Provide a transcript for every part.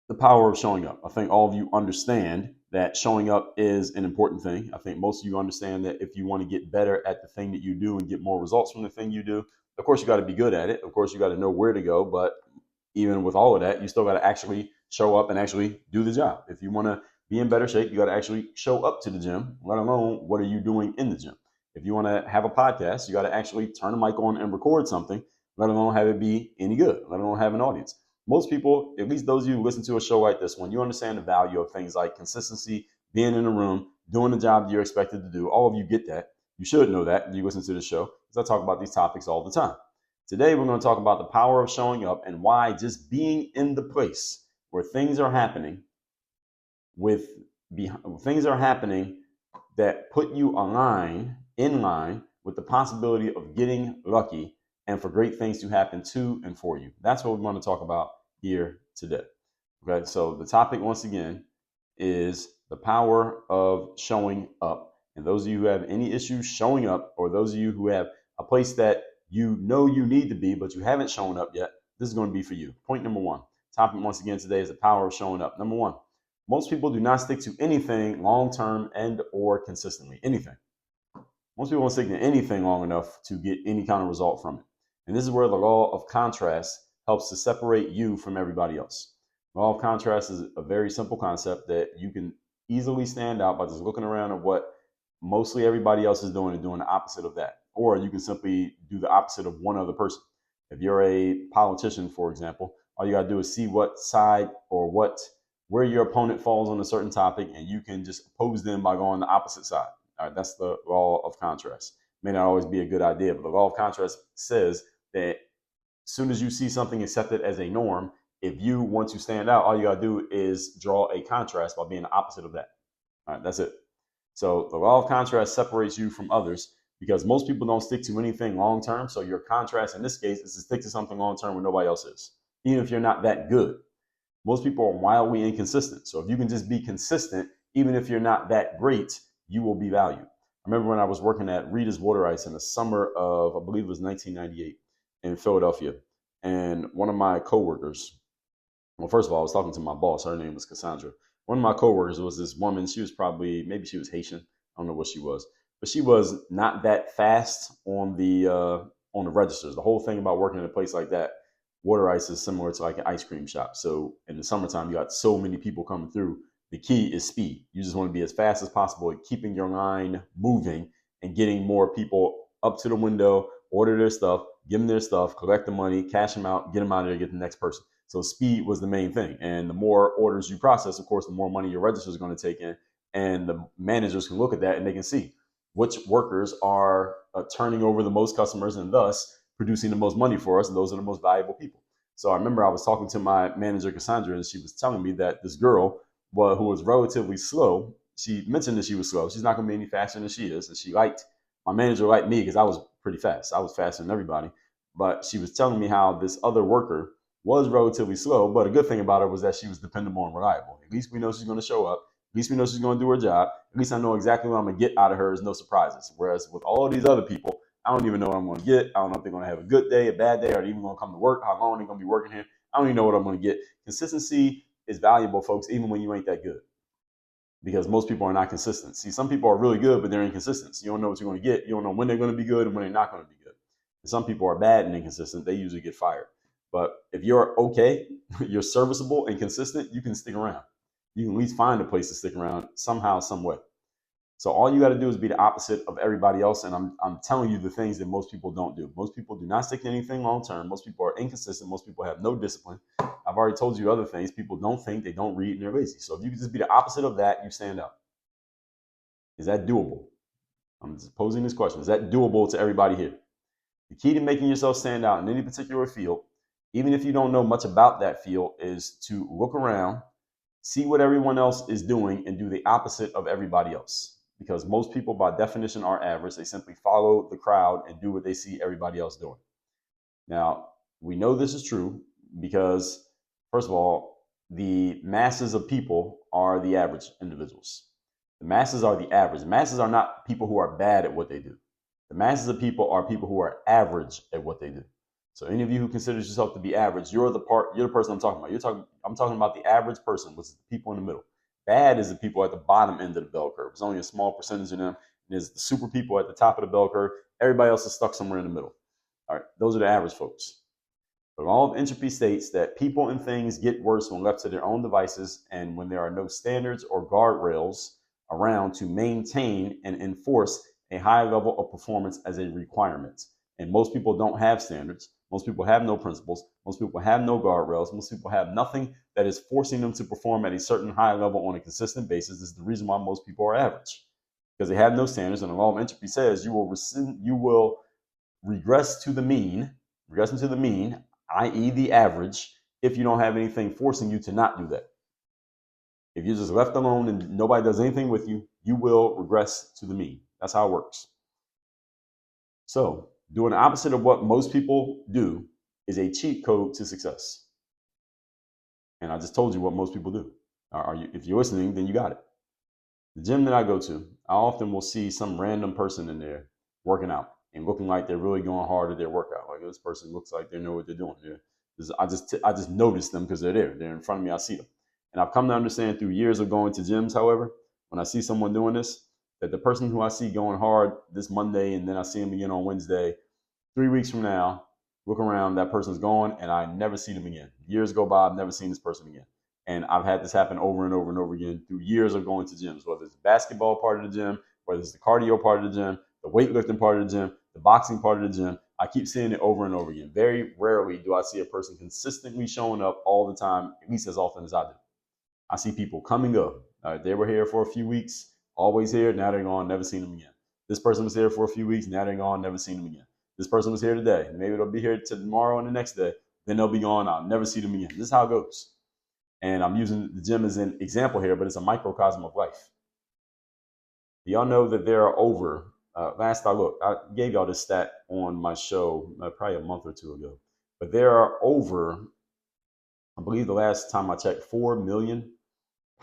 The power of showing up. I think all of you understand that showing up is an important thing. I think most of you understand that if you want to get better at the thing that you do and get more results from the thing you do, of course, you got to be good at it. Of course, you got to know where to go. But even with all of that, you still got to actually show up and actually do the job. If you want to be in better shape, you got to actually show up to the gym, let alone what are you doing in the gym. If you want to have a podcast, you got to actually turn a mic on and record something, let alone have it be any good, let alone have an audience. Most people, at least those of you who listen to a show like this one, you understand the value of things like consistency, being in a room, doing the job that you're expected to do. All of you get that. You should know that. You listen to the show because I talk about these topics all the time. Today, we're going to talk about the power of showing up and why just being in the place where things are happening with things are happening that put you in line with the possibility of getting lucky and for great things to happen to and for you. That's what we want to talk about here today. Okay, so the topic once again is the power of showing up. And those of you who have any issues showing up, or those of you who have a place that you know you need to be, but you haven't shown up yet, this is going to be for you. Point number one. Topic once again today is the power of showing up. Number one, most people do not stick to anything long-term and or consistently. Anything. Most people don't stick to anything long enough to get any kind of result from it. And this is where the law of contrast helps to separate you from everybody else. Law of contrast is a very simple concept that you can easily stand out by just looking around at what mostly everybody else is doing and doing the opposite of that. Or you can simply do the opposite of one other person. If you're a politician, for example, all you got to do is see what side or where your opponent falls on a certain topic, and you can just oppose them by going the opposite side. All right, that's the law of contrast. May not always be a good idea, but the law of contrast says that as soon as you see something accepted as a norm, if you want to stand out, all you got to do is draw a contrast by being the opposite of that. All right, that's it. So the law of contrast separates you from others because most people don't stick to anything long term. So your contrast in this case is to stick to something long term when nobody else is, even if you're not that good. Most people are wildly inconsistent. So if you can just be consistent, even if you're not that great, you will be valued. I remember when I was working at Rita's Water Ice in the summer of, I believe it was 1998 in Philadelphia. And one of my coworkers, well, first of all, I was talking to my boss. Her name was Cassandra. One of my coworkers was this woman. She was maybe she was Haitian. I don't know what she was, but she was not that fast on the registers. The whole thing about working in a place like that, Water Ice is similar to like an ice cream shop. So in the summertime, you got so many people coming through. The key is speed. You just want to be as fast as possible at keeping your line moving and getting more people up to the window, order their stuff, give them their stuff, collect the money, cash them out, get them out of there, get the next person. So speed was the main thing. And the more orders you process, of course, the more money your register is going to take in. And the managers can look at that and they can see which workers are turning over the most customers and thus producing the most money for us. And those are the most valuable people. So I remember I was talking to my manager, Cassandra, and she was telling me that this girl who was relatively slow, she mentioned that she was slow. She's not going to be any faster than she is. And my manager liked me because I was pretty fast. I was faster than everybody. But she was telling me how this other worker was relatively slow, but a good thing about her was that she was dependable and reliable. At least we know she's going to show up. At least we know she's going to do her job. At least I know exactly what I'm going to get out of her. Is no surprises. Whereas with all these other people, I don't even know what I'm going to get. I don't know if they're going to have a good day, a bad day, or they're even going to come to work, how long they're going to be working here. I don't even know what I'm going to get. Consistency is valuable, folks, even when you ain't that good. Because most people are not consistent. See, some people are really good, but they're inconsistent. So you don't know what you're going to get. You don't know when they're going to be good and when they're not going to be good. And some people are bad and inconsistent. They usually get fired. But if you're okay, you're serviceable and consistent, you can stick around. You can at least find a place to stick around somehow, some way. So all you got to do is be the opposite of everybody else. And I'm telling you the things that most people don't do. Most people do not stick to anything long term. Most people are inconsistent. Most people have no discipline. I've already told you other things. People don't think, they don't read, and they're lazy. So if you can just be the opposite of that, you stand out. Is that doable? I'm just posing this question. Is that doable to everybody here? The key to making yourself stand out in any particular field, even if you don't know much about that field, is to look around, see what everyone else is doing, and do the opposite of everybody else. Because most people, by definition, are average. They simply follow the crowd and do what they see everybody else doing. Now, we know this is true because, first of all, the masses of people are the average individuals. The masses are the average. The masses are not people who are bad at what they do. The masses of people are people who are average at what they do. So any of you who considers yourself to be average, you're the person I'm talking about. I'm talking about the average person, which is the people in the middle. Bad is the people at the bottom end of the bell curve. It's only a small percentage of them. And there's the super people at the top of the bell curve. Everybody else is stuck somewhere in the middle. All right, those are the average folks. The law of entropy states that people and things get worse when left to their own devices and when there are no standards or guardrails around to maintain and enforce a high level of performance as a requirement. And most people don't have standards. Most people have no principles. Most people have no guardrails. Most people have nothing that is forcing them to perform at a certain high level on a consistent basis. This is the reason why most people are average, because they have no standards. And the law of entropy says you will regress to the mean, i.e. the average, if you don't have anything forcing you to not do that. If you're just left alone and nobody does anything with you, you will regress to the mean. That's how it works. So doing the opposite of what most people do is a cheat code to success. And I just told you what most people do. If you're listening, then you got it. The gym that I go to, I often will see some random person in there working out and looking like they're really going hard at their workout. Like, this person looks like they know what they're doing. I just notice them because they're there. They're in front of me. I see them. And I've come to understand through years of going to gyms, however, when I see someone doing this, that the person who I see going hard this Monday and then I see him again on Wednesday, 3 weeks from now, look around, that person's gone and I never see them again. Years go by, I've never seen this person again. And I've had this happen over and over and over again through years of going to gyms, whether it's the basketball part of the gym, whether it's the cardio part of the gym, the weightlifting part of the gym, the boxing part of the gym. I keep seeing it over and over again. Very rarely do I see a person consistently showing up all the time, at least as often as I do. I see people come and go. They were here for a few weeks, always here, now they're gone, never seen them again. This person was here for a few weeks, now they're gone, never seen them again. This person was here today, maybe they'll be here tomorrow and the next day, then they'll be gone, I'll never see them again. This is how it goes. And I'm using the gym as an example here, but it's a microcosm of life. Y'all know that there are over, last I looked, I gave y'all this stat on my show probably a month or two ago, but there are over, I believe the last time I checked, 4 million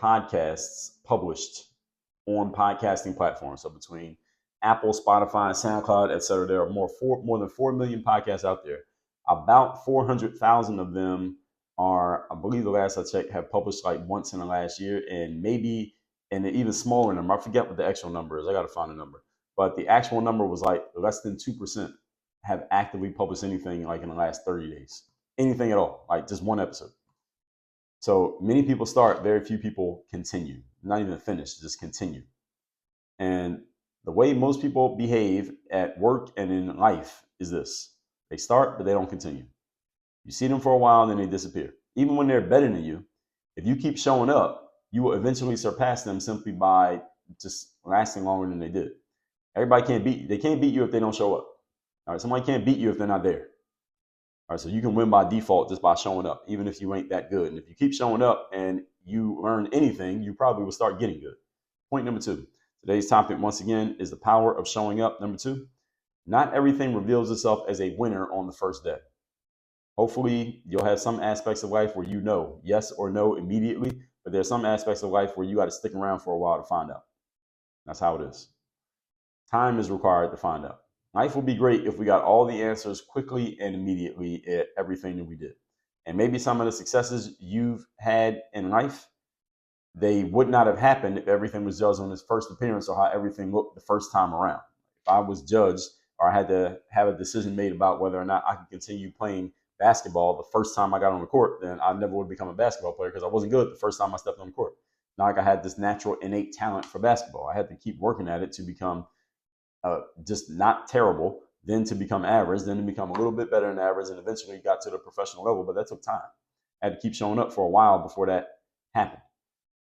podcasts published on podcasting platforms. So between Apple, Spotify, SoundCloud, et cetera, there are more than 4 million podcasts out there. About 400,000 of them are, I believe the last I checked, have published like once in the last year, and maybe an even smaller number. I forget what the actual number is. I got to find a number. But the actual number was like less than 2% have actively published anything like in the last 30 days. Anything at all, like just one episode. So many people start, very few people continue. Not even finish, just continue. And the way most people behave at work and in life is this. They start, but they don't continue. You see them for a while and then they disappear. Even when they're better than you, if you keep showing up, you will eventually surpass them simply by just lasting longer than they did. Everybody can't beat you. They can't beat you if they don't show up. All right, somebody can't beat you if they're not there. All right, so you can win by default just by showing up, even if you ain't that good. And if you keep showing up and you learn anything, you probably will start getting good. Point number 2. Today's topic, once again, is the power of showing up. Number 2, not everything reveals itself as a winner on the first day. Hopefully, you'll have some aspects of life where you know yes or no immediately, but there's some aspects of life where you got to stick around for a while to find out. That's how it is. Time is required to find out. Life would be great if we got all the answers quickly and immediately at everything that we did. And maybe some of the successes you've had in life, they would not have happened if everything was judged on its first appearance or how everything looked the first time around. If I was judged or I had to have a decision made about whether or not I could continue playing basketball the first time I got on the court, then I never would become a basketball player because I wasn't good the first time I stepped on the court. Not like I had this natural innate talent for basketball. I had to keep working at it to become just not terrible, then to become average, then to become a little bit better than average, and eventually got to the professional level. But that took time. I had to keep showing up for a while before that happened.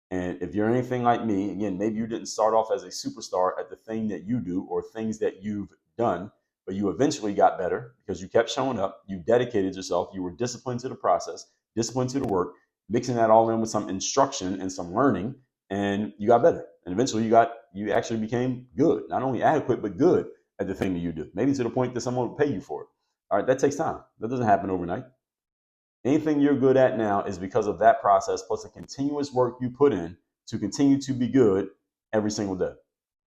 And if you're anything like me, again, maybe you didn't start off as a superstar at the thing that you do or things that you've done, but you eventually got better because you kept showing up, you dedicated yourself, you were disciplined to the process, disciplined to the work, mixing that all in with some instruction and some learning, and you got better. And eventually you actually became good, not only adequate, but good at the thing that you do. Maybe to the point that someone will pay you for it. All right, that takes time. That doesn't happen overnight. Anything you're good at now is because of that process, plus the continuous work you put in to continue to be good every single day.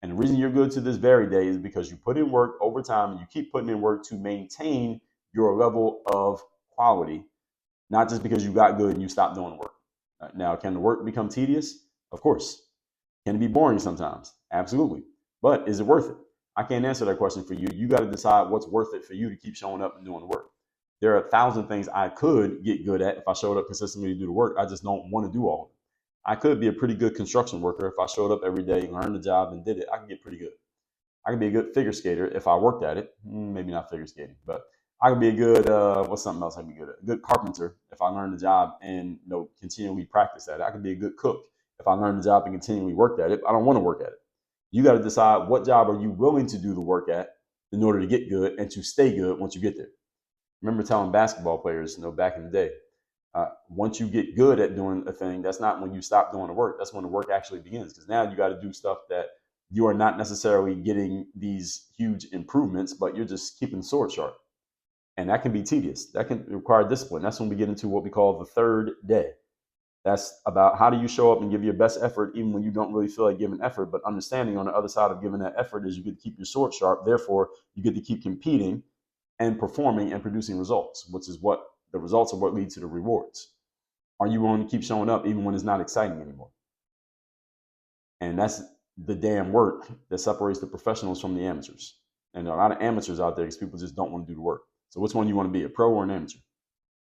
And the reason you're good to this very day is because you put in work over time and you keep putting in work to maintain your level of quality, not just because you got good and you stopped doing the work. Now, can the work become tedious? Of course. Can it be boring sometimes? Absolutely. But is it worth it? I can't answer that question for you. You got to decide what's worth it for you to keep showing up and doing the work. There are 1,000 things I could get good at if I showed up consistently to do the work. I just don't want to do all of them. I could be a pretty good construction worker if I showed up every day, learned the job, and did it. I can get pretty good. I could be a good figure skater if I worked at it. Maybe not figure skating, but I could be a good what's something else I'd be good at? A good carpenter if I learned the job and continually practice at it. I could be a good cook if I learned the job and continually worked at it. I don't want to work at it. You got to decide what job are you willing to do the work at in order to get good and to stay good once you get there. Remember telling basketball players, back in the day, once you get good at doing a thing, that's not when you stop doing the work. That's when the work actually begins. Because now you got to do stuff that you are not necessarily getting these huge improvements, but you're just keeping the sword sharp. And that can be tedious. That can require discipline. That's when we get into what we call the third day. That's about how do you show up and give your best effort even when you don't really feel like giving effort, but understanding on the other side of giving that effort is you get to keep your sword sharp. Therefore, you get to keep competing and performing and producing results, which is what the results are what lead to the rewards. Are you willing to keep showing up even when it's not exciting anymore? And that's the damn work that separates the professionals from the amateurs. And there are a lot of amateurs out there because people just don't want to do the work. So which one do you want to be, a pro or an amateur?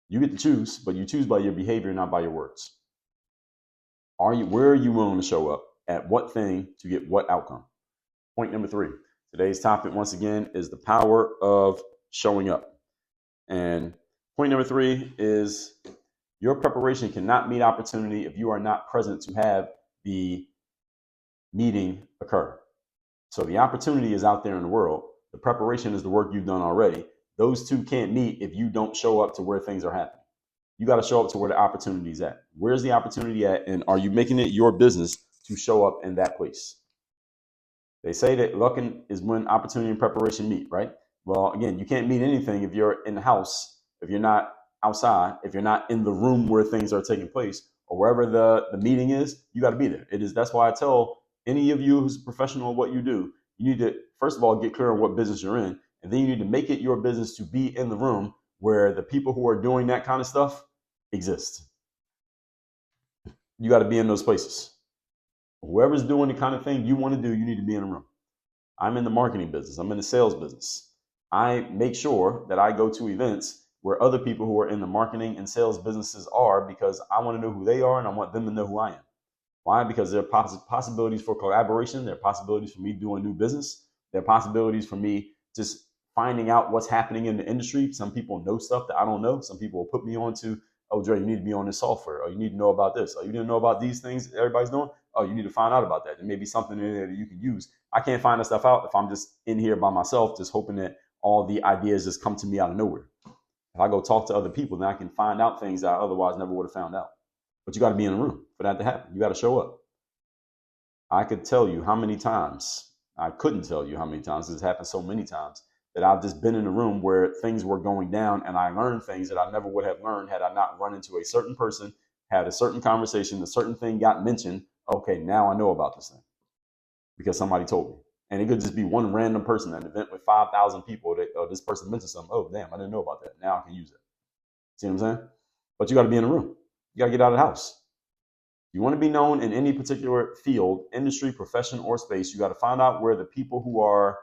You get to choose, but you choose by your behavior, not by your words. Where are you willing to show up at what thing to get what outcome? Point number 3. Today's topic, once again, is the power of showing up. And point number 3 is your preparation cannot meet opportunity if you are not present to have the meeting occur. So the opportunity is out there in the world. The preparation is the work you've done already. Those two can't meet if you don't show up to where things are happening. You got to show up to where the opportunity is at. Where's the opportunity at? And are you making it your business to show up in that place? They say that luck is when opportunity and preparation meet, right? Well, again, you can't meet anything if you're in the house, if you're not outside, if you're not in the room where things are taking place, or wherever the meeting is, you got to be there. That's why I tell any of you who's a professional at what you do, you need to, first of all, get clear on what business you're in. And then you need to make it your business to be in the room where the people who are doing that kind of stuff exist. You got to be in those places. Whoever's doing the kind of thing you want to do, you need to be in the room. I'm in the marketing business. I'm in the sales business. I make sure that I go to events where other people who are in the marketing and sales businesses are because I want to know who they are and I want them to know who I am. Why? Because there are possibilities for collaboration. There are possibilities for me doing new business. There are possibilities for me just finding out what's happening in the industry. Some people know stuff that I don't know. Some people will put me on to, oh, Dre, you need to be on this software. Or you need to know about this. Or you didn't know about these things that everybody's doing. Oh, you need to find out about that. There may be something in there that you can use. I can't find that stuff out if I'm just in here by myself, just hoping that all the ideas just come to me out of nowhere. If I go talk to other people, then I can find out things that I otherwise never would have found out. But you got to be in the room for that to happen. You got to show up. I could tell you how many times, I couldn't tell you how many times, it's happened so many times, that I've just been in a room where things were going down and I learned things that I never would have learned had I not run into a certain person, had a certain conversation, a certain thing got mentioned. Okay, now I know about this thing because somebody told me. And it could just be one random person at an event with 5,000 people that this person mentioned something. Oh, damn, I didn't know about that. Now I can use it. See what I'm saying? But you got to be in the room. You got to get out of the house. You want to be known in any particular field, industry, profession, or space, you got to find out where the people who are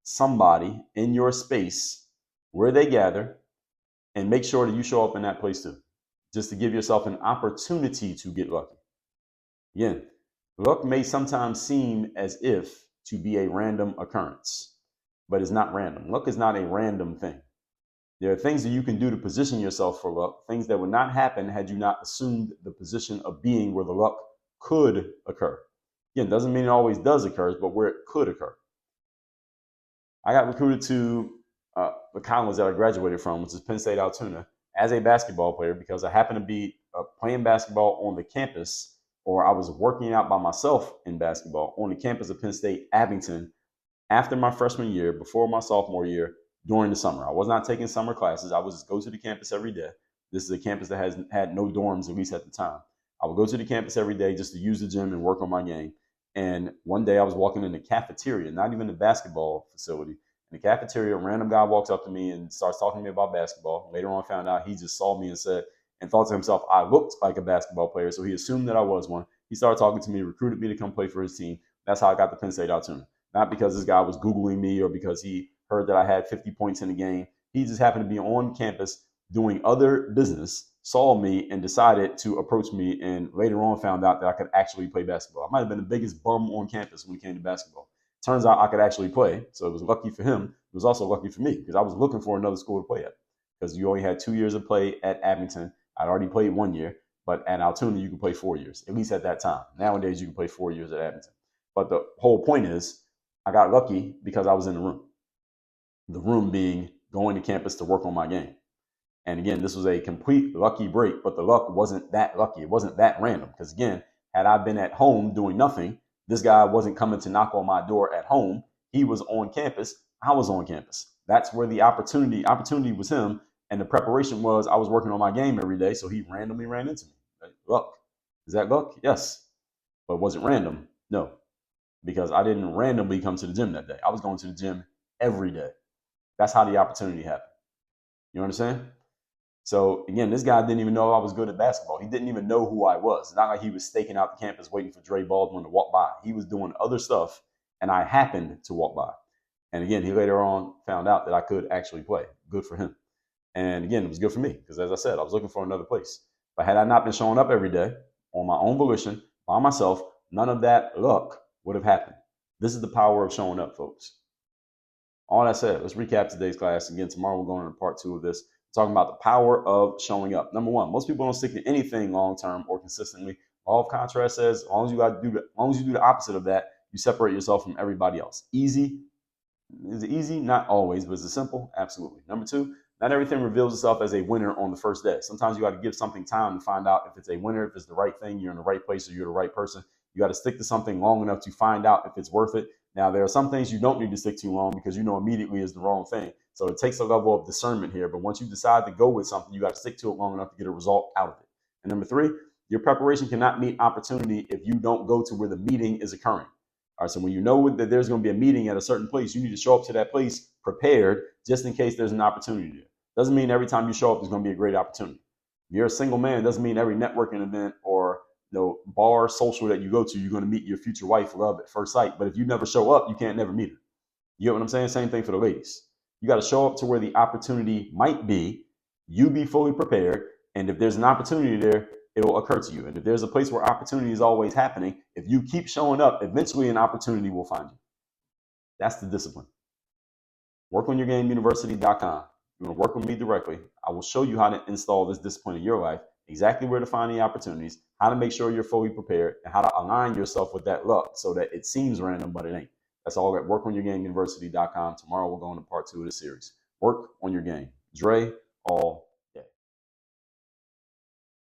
somebody in your space, where they gather, and make sure that you show up in that place too, just to give yourself an opportunity to get lucky. Again, luck may sometimes seem as if to be a random occurrence, but it's not random. Luck is not a random thing. There are things that you can do to position yourself for luck, things that would not happen had you not assumed the position of being where the luck could occur. Again, doesn't mean it always does occur, but where it could occur. I got recruited to the college that I graduated from, which is Penn State Altoona, as a basketball player because I happened to be playing basketball on the campus, or I was working out by myself in basketball on the campus of Penn State Abington after my freshman year, before my sophomore year, during the summer. I was not taking summer classes. I would just go to the campus every day. This is a campus that has had no dorms, at least at the time. I would go to the campus every day just to use the gym and work on my game. And one day I was walking in the cafeteria, not even the basketball facility, In the cafeteria, a random guy walks up to me and starts talking to me about basketball. Later on, found out he just saw me and said, and thought to himself, I looked like a basketball player, so he assumed that I was one. He started talking to me, recruited me to come play for his team. That's how I got the Penn State opportunity. Not because this guy was Googling me or because he heard that I had 50 points in the game. He just happened to be on campus doing other business, saw me, and decided to approach me, and later on found out that I could actually play basketball. I might have been the biggest bum on campus when it came to basketball. Turns out I could actually play, so it was lucky for him. It was also lucky for me because I was looking for another school to play at because you only had 2 years of play at Abington. I'd already played 1 year, but at Altoona, you could play 4 years, at least at that time. Nowadays, you can play 4 years at Abington. But the whole point is I got lucky because I was in the room. The room being going to campus to work on my game. And again, this was a complete lucky break, but the luck wasn't that lucky. It wasn't that random because, again, had I been at home doing nothing, this guy wasn't coming to knock on my door at home. He was on campus. I was on campus. That's where the opportunity was him. And the preparation was I was working on my game every day. So he randomly ran into me. Luck. Is that luck? Yes. But was it random? No. Because I didn't randomly come to the gym that day. I was going to the gym every day. That's how the opportunity happened. You understand? So again, this guy didn't even know I was good at basketball. He didn't even know who I was. It's not like he was staking out the campus waiting for Dre Baldwin to walk by. He was doing other stuff, and I happened to walk by. And again, he later on found out that I could actually play. Good for him. And again, it was good for me because, as I said, I was looking for another place. But had I not been showing up every day on my own volition, by myself, none of that luck would have happened. This is the power of showing up, folks. All that said, let's recap today's class. Again, tomorrow we're going into part 2 of this, talking about the power of showing up. Number one, most people don't stick to anything long-term or consistently. Law of contrast says, as long as you do the opposite of that, you separate yourself from everybody else. Easy. Is it easy? Not always, but is it simple? Absolutely. Number two, not everything reveals itself as a winner on the first day. Sometimes you got to give something time to find out if it's a winner, if it's the right thing, you're in the right place, or you're the right person. You got to stick to something long enough to find out if it's worth it. Now, there are some things you don't need to stick too long because you know immediately is the wrong thing. So it takes a level of discernment here. But once you decide to go with something, you got to stick to it long enough to get a result out of it. And number three, your preparation cannot meet opportunity if you don't go to where the meeting is occurring. All right, so when you know that there's going to be a meeting at a certain place, you need to show up to that place prepared just in case there's an opportunity there. Doesn't mean every time you show up, there's going to be a great opportunity. If you're a single man, it doesn't mean every networking event or bar social that you go to, you're going to meet your future wife, love at first sight. But if you never show up, you can't never meet her. You get what I'm saying? Same thing for the ladies. You got to show up to where the opportunity might be. You be fully prepared. And if there's an opportunity there, it'll occur to you. And if there's a place where opportunity is always happening, if you keep showing up, eventually an opportunity will find you. That's the discipline. WorkOnYourGameUniversity.com. You want to work with me directly, I will show you how to install this discipline in your life, exactly where to find the opportunities, how to make sure you're fully prepared, and how to align yourself with that luck so that it seems random, but it ain't. That's all at WorkOnYourGameUniversity.com. Tomorrow we'll go into part 2 of the series. Work on your game. Dre, all